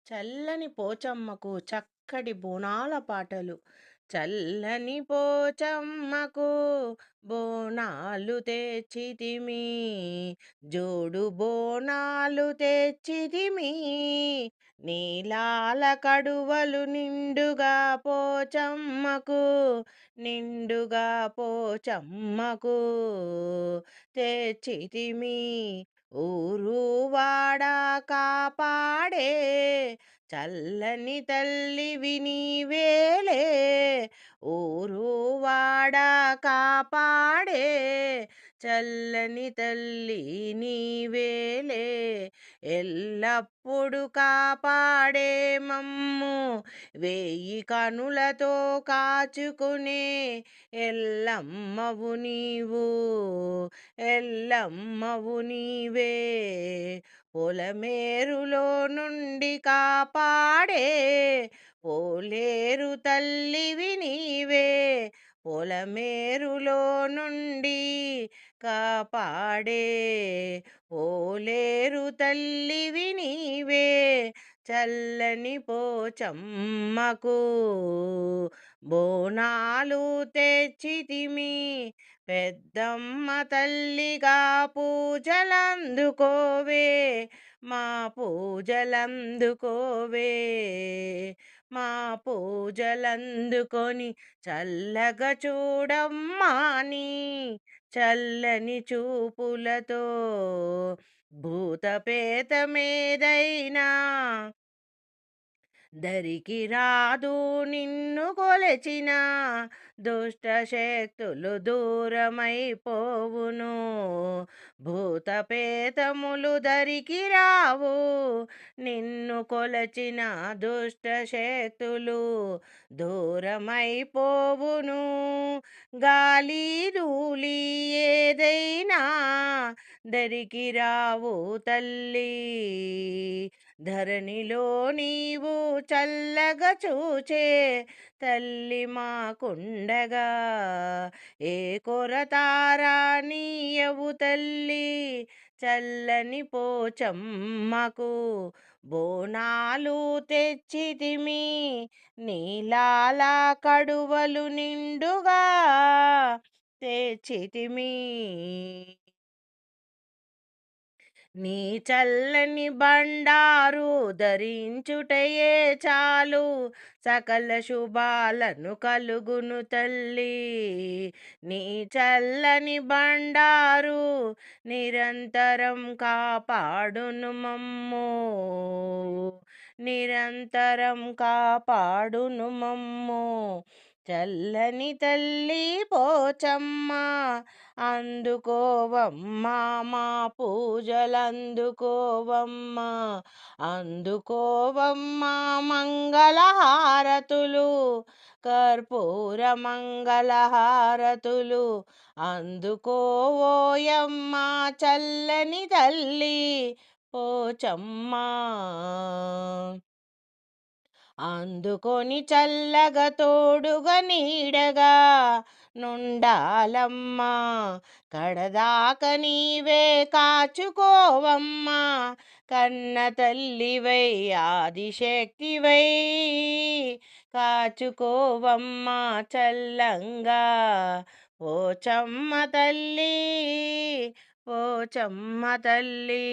చల్లని పోచమ్మకు చక్కటి బోనాల పాటలు. చల్లని పోచమ్మకు బోనాలు తెచ్చితిమి, జోడు బోనాలు తెచ్చితిమి. నీలాల కడువలు నిండుగా పోచమ్మకు, నిండుగా పోచమ్మకు తెచ్చితిమి. ఊరు వాడ కాపాడే చల్లని తల్లివి నీవేలే. ఊరు వాడ కాపాడే చల్లని తల్లి నీవేలే. ఎల్లప్పుడు కాపాడే మమ్ము వేయి కనులతో కాచుకునే ఎల్లమ్మవు నీవు, ఎల్లమ్మవు నీవే. పొలమేరులో నుండి కాపాడే పోలేరు తల్లివి నీవే. పొలమేరులో నుండి కాపాడే ఓలేరు తల్లివి నీవే. చల్లని పోచమ్మకు బోనాలు తెచ్చితిమి, పెద్దమ్మ తల్లిగా పూజలందుకోవే, మా పూజలందుకోవే. మా పూజలందుకొని చల్లగా చూడమ్మా నీ చల్లని చూపులతో. భూతపేతమేదైనా దరికి రాదు నిన్ను కొలచిన, దుష్ట శక్తులు దూరమైపోవును. భూతపేతములు దరికి రావు నిన్ను కొలచిన, దుష్ట శక్తులు దూరమైపోవును. గాలి ధూళి ఏదైనా దరికి రావు తల్లి, ధరణిలో నీవు చల్లగా చూచే తల్లి మాకుండగా. ఏ కొరతారా నీయవు తల్లి, చల్లని పోచమ్మకు బోనాలు తెచ్చితిమి. నీలాల కడువలు నిండుగా తెచ్చితిమి. నీ చల్లని బండారు ధరించుటయే చాలు, సకల శుభాలను కలుగును తల్లి. నీ చల్లని బండారు నిరంతరం కాపాడును మమ్ము, నిరంతరం కాపాడును మమ్ము. చల్లని తల్లి పోచమ్మ, అందుకోవమ్మా మా పూజలందుకోవమ్మా. అందుకోవమ్మా మంగళహారతులు, కర్పూర మంగళహారతులు. అందుకోవోయమ్మా చల్లని తల్లి పోచమ్మా. అందుకొని చల్లగా తోడుగా నీడగా నుండాలమ్మా. కడదాక నీవే కాచుకోవమ్మా, కన్న తల్లివై ఆదిశక్తివై కాచుకోవమ్మా చల్లంగా. పోచమ్మ తల్లి, పోచమ్మ తల్లి.